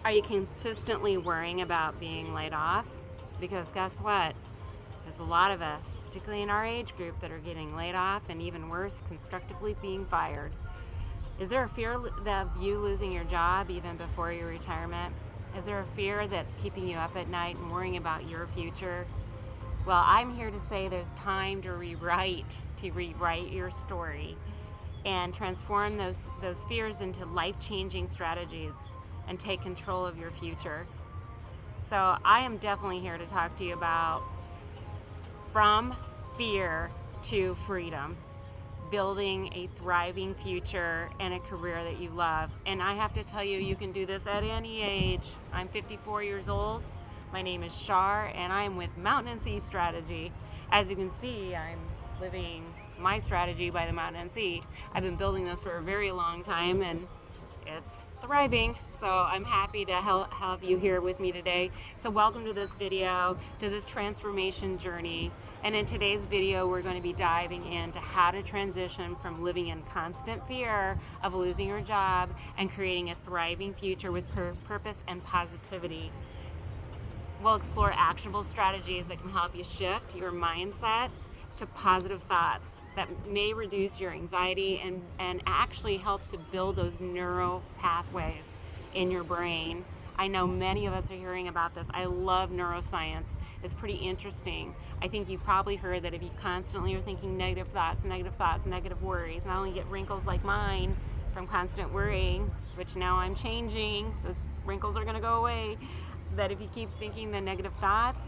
Are you consistently worrying about being laid off? Because guess what? There's a lot of us, particularly in our age group, that are getting laid off and even worse, constructively being fired. Is there a fear of you losing your job even before your retirement? Is there a fear that's keeping you up at night and worrying about your future? Well, I'm here to say there's time to rewrite your story and transform those fears into life-changing strategies and take control of your future. So I am definitely here to talk to you about from fear to freedom, building a thriving future and a career that you love. And I have to tell you, you can do this at any age. I'm 54 years old. My name is Shar, and I'm with Mountain and Sea Strategy. As you can see, I'm living my strategy by the Mountain and Sea. I've been building this for a very long time, and it's thriving. So I'm happy to have you here with me today. So welcome to this video, to this transformation journey. And in today's video, we're going to be diving into how to transition from living in constant fear of losing your job and creating a thriving future with purpose and positivity. We'll explore actionable strategies that can help you shift your mindset to positive thoughts that may reduce your anxiety and actually help to build those neural pathways in your brain. I know many of us are hearing about this. I love neuroscience. It's pretty interesting. I think you've probably heard that if you constantly are thinking negative thoughts, negative worries, not only get wrinkles like mine from constant worrying, which now I'm changing, those wrinkles are gonna go away, that if you keep thinking the negative thoughts,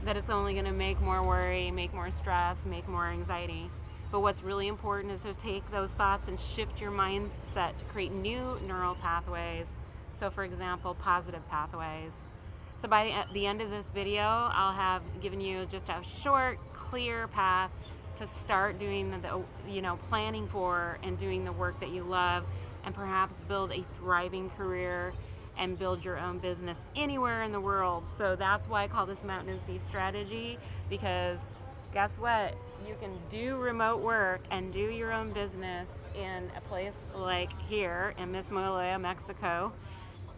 that it's only gonna make more worry, make more stress, make more anxiety. But what's really important is to take those thoughts and shift your mindset to create new neural pathways. So for example, positive pathways. So by the end of this video, I'll have given you just a short, clear path to start doing planning for and doing the work that you love, and perhaps build a thriving career and build your own business anywhere in the world. So that's why I call this Mountain and Sea Strategy, because guess what? You can do remote work and do your own business in a place like here in Mismoloya, Mexico,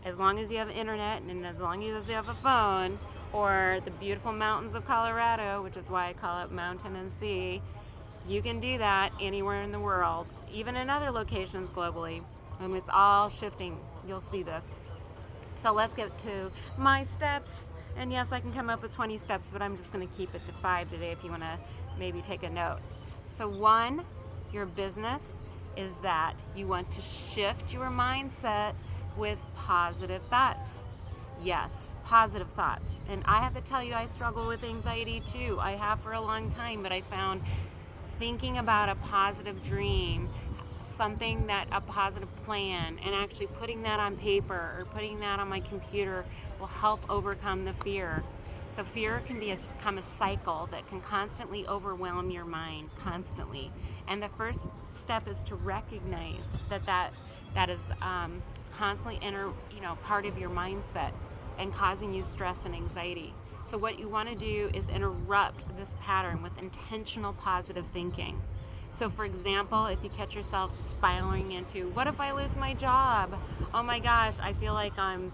as long as you have internet and as long as you have a phone, or the beautiful mountains of Colorado, which is why I call it Mountain and Sea. You can do that anywhere in the world, even in other locations globally. And it's all shifting. You'll see this. So let's get to my steps. And yes, I can come up with 20 steps, but I'm just going to keep it to 5 today if you want to maybe take a note. So 1, your business is that you want to shift your mindset with positive thoughts. Yes, positive thoughts. And I have to tell you, I struggle with anxiety too. I have for a long time, but I found thinking about a positive dream, a positive plan, and actually putting that on paper or putting that on my computer will help overcome the fear. So fear can become a cycle that can constantly overwhelm your mind, constantly. And the first step is to recognize that is constantly part of your mindset and causing you stress and anxiety. So what you want to do is interrupt this pattern with intentional positive thinking. So for example, if you catch yourself spiraling into, what if I lose my job? Oh my gosh, I feel like I'm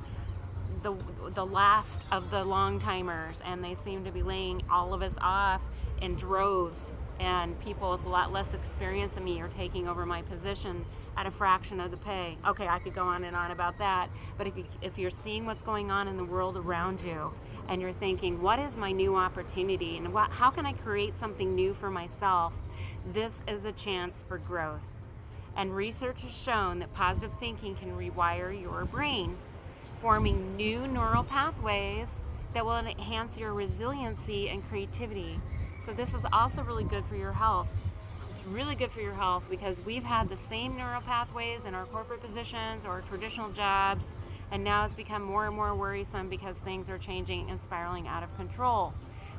the last of the long timers, and they seem to be laying all of us off in droves, and people with a lot less experience than me are taking over my position at a fraction of the pay. Okay, I could go on and on about that, but if you're seeing what's going on in the world around you, and you're thinking, what is my new opportunity, and how can I create something new for myself? This is a chance for growth. And research has shown that positive thinking can rewire your brain, forming new neural pathways that will enhance your resiliency and creativity. So this is also really good for your health. It's really good for your health because we've had the same neural pathways in our corporate positions or traditional jobs, and now it's become more and more worrisome because things are changing and spiraling out of control.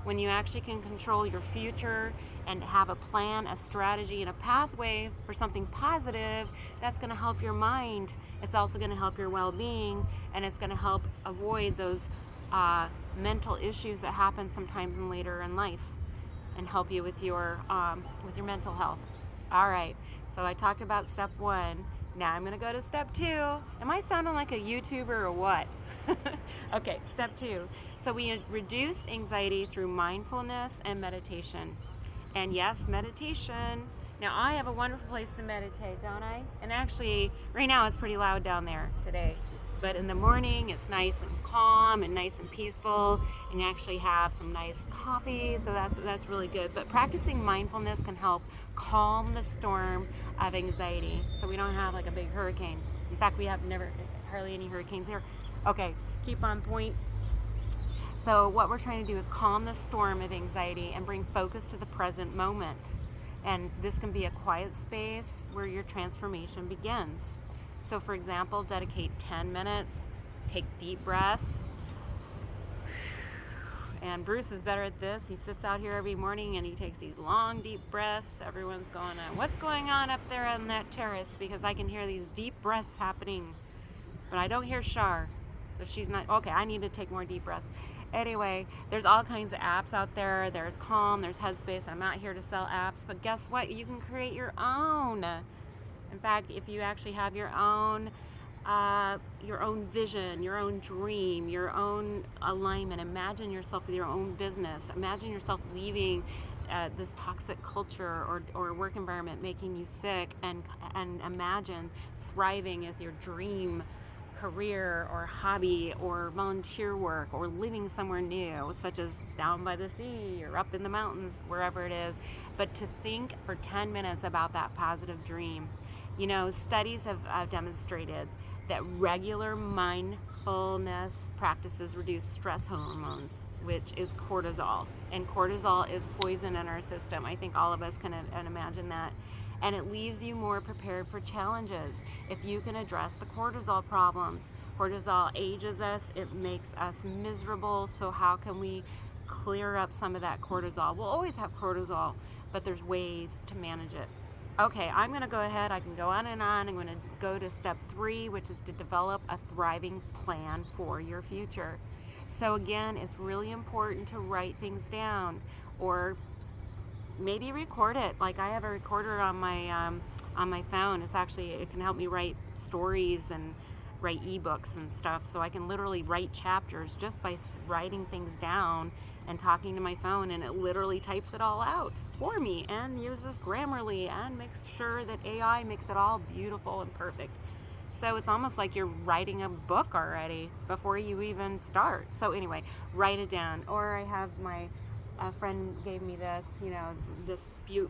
When you actually can control your future and have a plan, a strategy, and a pathway for something positive, that's going to help your mind. It's also going to help your well-being, and it's going to help avoid those mental issues that happen sometimes later in life, and help you with your mental health. All right, so I talked about step 1. Now I'm going to go to step 2. Am I sounding like a YouTuber or what? Okay, step 2. So we reduce anxiety through mindfulness and meditation. And yes, meditation. Now, I have a wonderful place to meditate, don't I? And actually, right now it's pretty loud down there today. But in the morning, it's nice and calm and nice and peaceful, and you actually have some nice coffee, so that's really good. But practicing mindfulness can help calm the storm of anxiety, so we don't have like a big hurricane. In fact, we have hardly any hurricanes here. Okay, keep on point. So what we're trying to do is calm the storm of anxiety and bring focus to the present moment. And this can be a quiet space where your transformation begins. So for example, dedicate 10 minutes, take deep breaths. And Bruce is better at this. He sits out here every morning and he takes these long, deep breaths. Everyone's going, what's going on up there on that terrace? Because I can hear these deep breaths happening. But I don't hear Shar. So she's not, okay, I need to take more deep breaths. Anyway, there's all kinds of apps out there. There's Calm, there's Headspace. I'm not here to sell apps, but guess what? You can create your own. In fact, if you actually have your own vision, your own dream, your own alignment, imagine yourself with your own business. Imagine yourself leaving this toxic culture or work environment making you sick, and imagine thriving with your dream career or hobby or volunteer work or living somewhere new, such as down by the sea or up in the mountains, wherever it is. But to think for 10 minutes about that positive dream. You know, studies have demonstrated that regular mindfulness practices reduce stress hormones, which is cortisol. And cortisol is poison in our system. I think all of us can imagine that. And it leaves you more prepared for challenges if you can address the cortisol problems. Cortisol ages us, it makes us miserable, so how can we clear up some of that cortisol? We'll always have cortisol, but there's ways to manage it. Okay, I'm going to go ahead, I can go on and on. I'm going to go to step 3, which is to develop a thriving plan for your future. So again, it's really important to write things down, or maybe record it. Like I have a recorder on my phone. It can help me write stories and write ebooks and stuff. So I can literally write chapters just by writing things down and talking to my phone, and it literally types it all out for me and uses Grammarly and makes sure that AI makes it all beautiful and perfect. So it's almost like you're writing a book already before you even start. So anyway, write it down. Or I have a friend gave me this, this cute,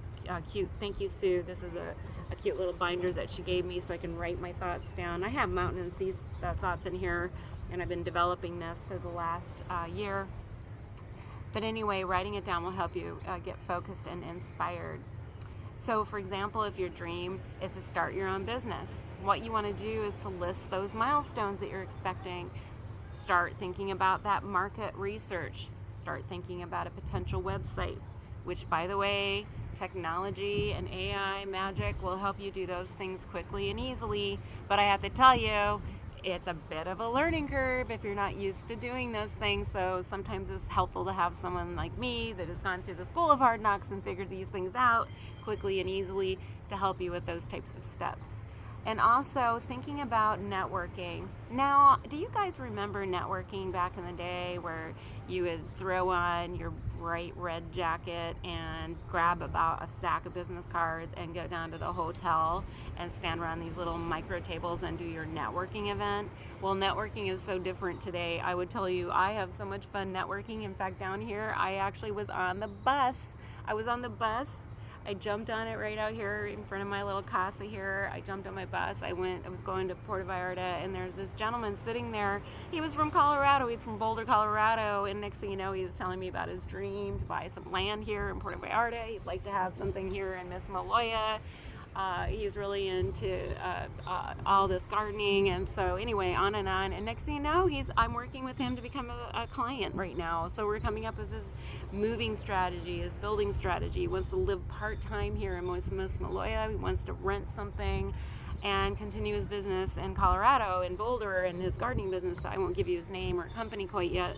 thank you, Sue. This is a cute little binder that she gave me so I can write my thoughts down. I have mountain and sea thoughts in here, and I've been developing this for the last year. But anyway, writing it down will help you get focused and inspired. So for example, if your dream is to start your own business, what you want to do is to list those milestones that you're expecting. Start thinking about that market research. Start thinking about a potential website, which, by the way, technology and AI magic will help you do those things quickly and easily. But I have to tell you, it's a bit of a learning curve if you're not used to doing those things. So sometimes it's helpful to have someone like me that has gone through the school of hard knocks and figured these things out quickly and easily to help you with those types of steps. And also thinking about networking. Now, do you guys remember networking back in the day where you would throw on your bright red jacket and grab about a stack of business cards and go down to the hotel and stand around these little micro tables and do your networking event? Well, networking is so different today. I would tell you, I have so much fun networking. In fact, down here, I actually was on the bus. I jumped on it right out here in front of my little casa here. I jumped on my bus. I was going to Puerto Vallarta, and there's this gentleman sitting there. He was from Colorado. He's from Boulder, Colorado. And next thing you know, he was telling me about his dream to buy some land here in Puerto Vallarta. He'd like to have something here in Miss Maloya. He's really into all this gardening, and so anyway, on and on. And next thing you know, I'm working with him to become a client right now. So we're coming up with this moving strategy, his building strategy. He wants to live part-time here in Miss Maloya. He wants to rent something and continue his business in Colorado, in Boulder, and his gardening business. I won't give you his name or company quite yet.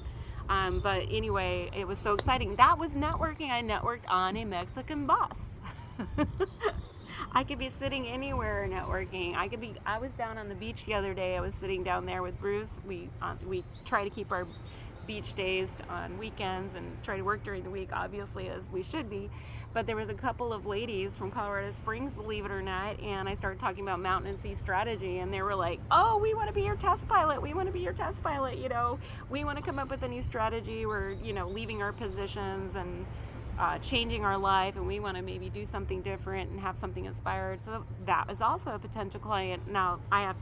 But anyway, it was so exciting. That was networking. I networked on a Mexican bus. I could be sitting anywhere networking. I was down on the beach the other day. I was sitting down there with Bruce. We try to keep our beach days on weekends and try to work during the week, obviously, as we should be. But there was a couple of ladies from Colorado Springs, believe it or not, and I started talking about mountain and sea strategy, and they were like, oh, we want to be your test pilot. We want to be your test pilot. We want to come up with a new strategy. We're, leaving our positions and changing our life, and we want to maybe do something different and have something inspired. So that was also a potential client. Now I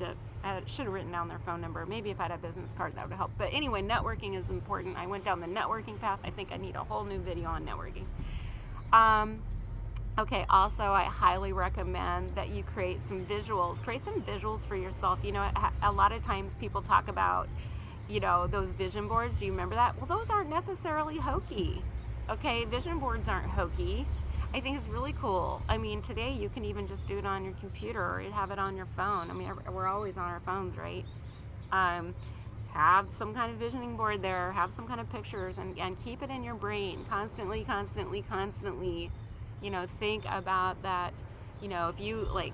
should have written down their phone number. Maybe if I had a business card, that would help. But anyway, networking is important. I went down the networking path. I think I need a whole new video on networking. Okay, also I highly recommend that you create some visuals. Create some visuals for yourself. A lot of times people talk about, those vision boards. Do you remember that? Well, those aren't necessarily hokey. Okay, vision boards aren't hokey. I think it's really cool. I mean, today you can even just do it on your computer or have it on your phone. I mean, we're always on our phones, right? Have some kind of visioning board there, have some kind of pictures, and keep it in your brain constantly. Think about that. If you like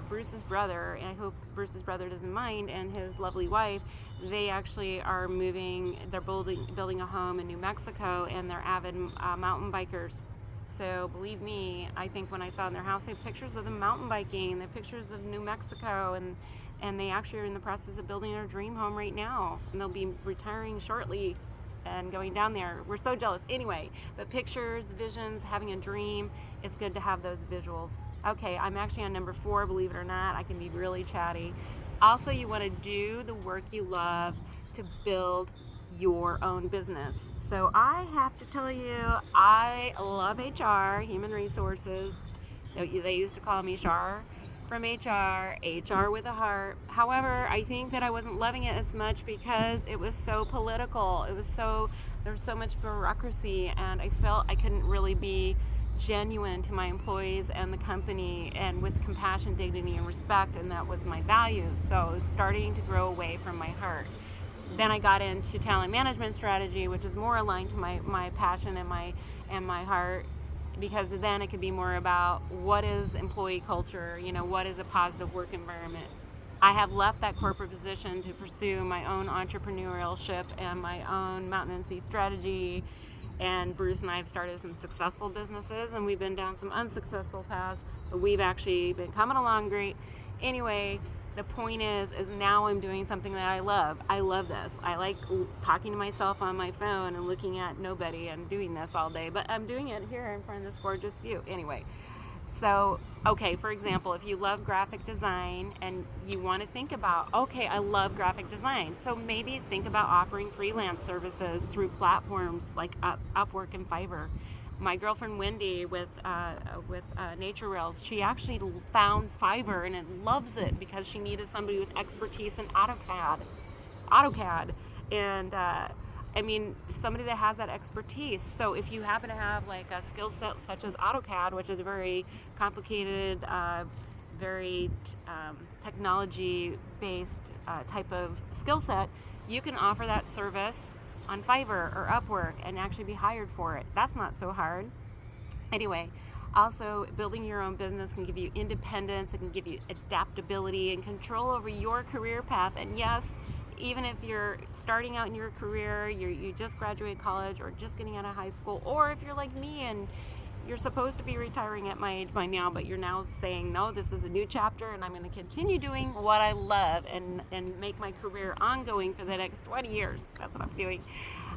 Bruce's brother, and I hope Bruce's brother doesn't mind, and his lovely wife, they actually are moving. They're building a home in New Mexico, and they're avid mountain bikers. So believe me, I think when I saw in their house, they have pictures of them mountain biking, they have pictures of New Mexico, and they actually are in the process of building their dream home right now, and they'll be retiring shortly and going down there. We're so jealous. Anyway, but pictures, visions, having a dream, it's good to have those visuals. Okay, I'm actually on number 4, believe it or not. I can be really chatty. Also, you want to do the work you love to build your own business. So I have to tell you, I love HR, human resources. They used to call me Shar from HR with a heart. However, I think that I wasn't loving it as much because it was so political. There was so much bureaucracy, and I felt I couldn't really be genuine to my employees and the company, and with compassion, dignity, and respect, and that was my values. So I was starting to grow away from my heart. Then I got into talent management strategy, which is more aligned to my passion and my heart, because then it could be more about what is employee culture, what is a positive work environment. I have left that corporate position to pursue my own entrepreneurship and my own mountain and sea strategy. And Bruce and I have started some successful businesses, and we've been down some unsuccessful paths, but we've actually been coming along great. Anyway, the point is now I'm doing something that I love. I love this. I like talking to myself on my phone and looking at nobody and doing this all day, but I'm doing it here in front of this gorgeous view. Anyway, so, okay, for example, if you love graphic design and you want to think about, okay, I love graphic design, so maybe think about offering freelance services through platforms like Upwork and Fiverr. My girlfriend Wendy with Nature Rails, she actually found Fiverr and loves it because she needed somebody with expertise in AutoCAD, and somebody that has that expertise. So if you happen to have like a skill set such as AutoCAD, which is a very complicated, very technology-based type of skill set, you can offer that service on Fiverr or Upwork and actually be hired for it. That's not so hard. Anyway, also building your own business can give you independence, it can give you adaptability and control over your career path. And yes, even if you're starting out in your career, you just graduated college or just getting out of high school, or if you're like me and you're supposed to be retiring at my age by now, but you're now saying, no, this is a new chapter and I'm going to continue doing what I love and make my career ongoing for the next 20 years. That's what I'm doing.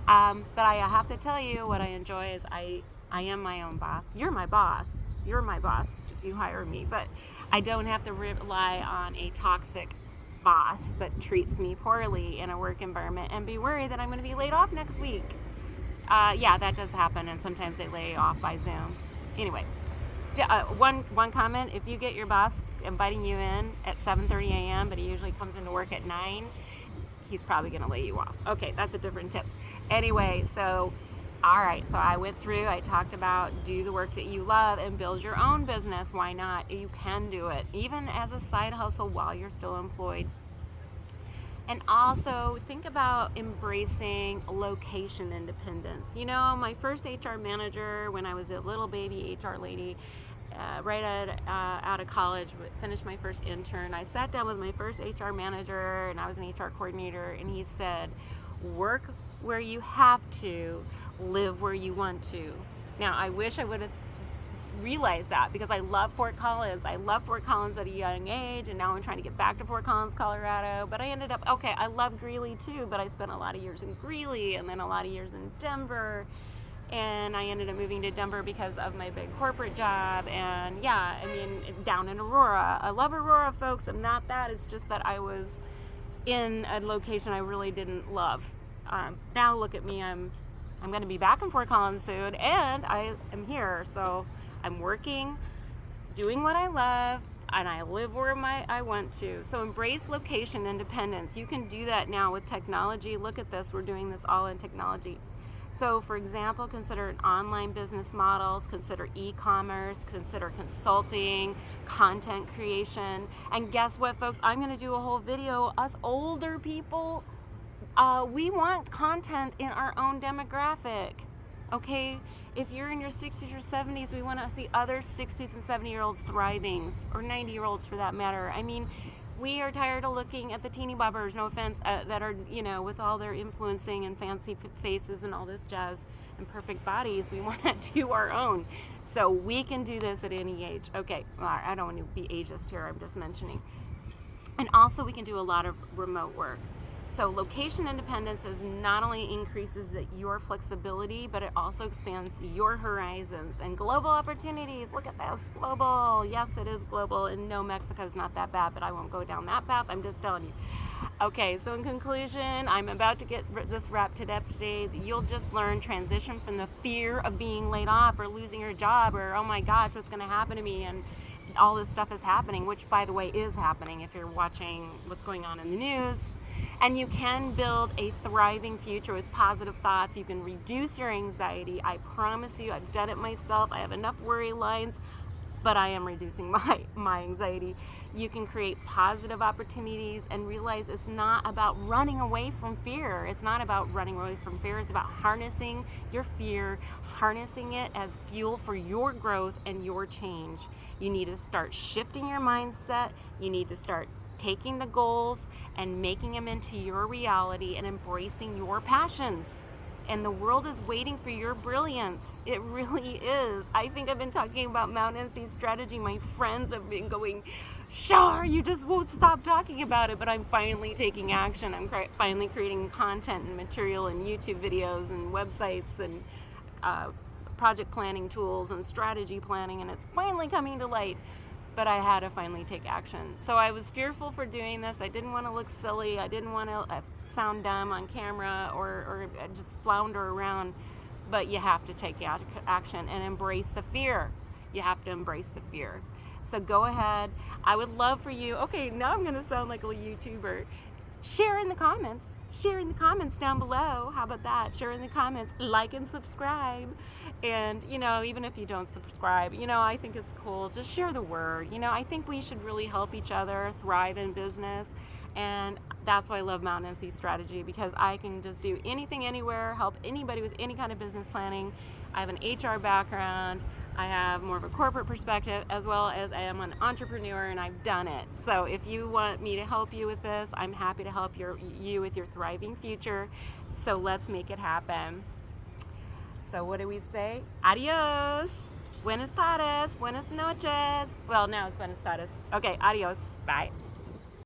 But I have to tell you, what I enjoy is I am my own boss. You're my boss. You're my boss if you hire me, but I don't have to rely on a toxic boss that treats me poorly in a work environment and be worried that I'm going to be laid off next week. Yeah, that does happen, and sometimes they lay off by Zoom. Anyway, one comment: if you get your boss inviting you in at 7:30 a.m., but he usually comes into work at 9, he's probably going to lay you off. Okay, that's a different tip. Anyway, so all right, so I went through, I talked about do the work that you love and build your own business. Why not? You can do it, even as a side hustle while you're still employed. And also think about embracing location independence. My first HR manager when I was a little baby HR lady, out of college, finished my first intern. I sat down with my first HR manager, and I was an HR coordinator, and he said, work where you have to, live where you want to. Now, I wish I would have realized that, because I love Fort Collins. I love Fort Collins at a young age, and now I'm trying to get back to Fort Collins, Colorado. But I ended up, okay, I love Greeley too, but I spent a lot of years in Greeley and then a lot of years in Denver. And I ended up moving to Denver because of my big corporate job. And yeah, I mean, down in Aurora. I love Aurora, folks. I'm not that. It's just that I was in a location I really didn't love. Now look at me. I'm going to be back in Fort Collins soon, and I am here. So I'm working, doing what I love, and I live where I want to. So embrace location independence. You can do that now with technology. Look at this. We're doing this all in technology. So, for example, consider online business models, consider e-commerce, consider consulting, content creation. And guess what, folks? I'm going to do a whole video. Us older people, we want content in our own demographic, okay? If you're in your 60s or 70s, we want to see other 60s and 70-year-olds thriving, or 90-year-olds for that matter. I mean, we are tired of looking at the teeny bobbers, no offense, that are, with all their influencing and fancy faces and all this jazz and perfect bodies. We want to do our own. So we can do this at any age. Okay, well, I don't want to be ageist here, I'm just mentioning. And also we can do a lot of remote work. So location independence is not only increases your flexibility, but it also expands your horizons and global opportunities. Look at this, global. Yes, it is global, and no, Mexico is not that bad, but I won't go down that path. I'm just telling you. Okay, so in conclusion, I'm about to get this wrapped up today. You'll just learn transition from the fear of being laid off or losing your job, or oh my gosh, what's going to happen to me, and all this stuff is happening, which by the way is happening if you're watching what's going on in the news. And you can build a thriving future with positive thoughts. You can reduce your anxiety. I promise you, I've done it myself. I have enough worry lines, but I am reducing my anxiety. You can create positive opportunities and realize it's not about running away from fear. It's not about running away from fear. It's about harnessing your fear, harnessing it as fuel for your growth and your change. You need to start shifting your mindset. You need to start taking the goals and making them into your reality and embracing your passions. And the world is waiting for your brilliance. It really is. I think I've been talking about Mountain Sea strategy. My friends have been going, sure, you just won't stop talking about it, but I'm finally taking action. I'm finally creating content and material and YouTube videos and websites and project planning tools and strategy planning, and it's finally coming to light. But I had to finally take action. So I was fearful for doing this. I didn't want to look silly. I didn't want to sound dumb on camera or just flounder around. But you have to take action and embrace the fear. You have to embrace the fear. So go ahead. I would love for you. Okay, now I'm going to sound like a YouTuber. Share in the comments. Share in the comments down below. How about that? Share in the comments. Like and subscribe. And, even if you don't subscribe, I think it's cool. Just share the word. I think we should really help each other thrive in business. And that's why I love Mountain Sea Strategy, because I can just do anything, anywhere, help anybody with any kind of business planning. I have an HR background. I have more of a corporate perspective, as well as I am an entrepreneur, and I've done it. So if you want me to help you with this, I'm happy to help you with your thriving future. So let's make it happen. So what do we say? Adios. Buenas tardes. Buenas noches. Well, now it's buenas tardes. Okay, adios. Bye.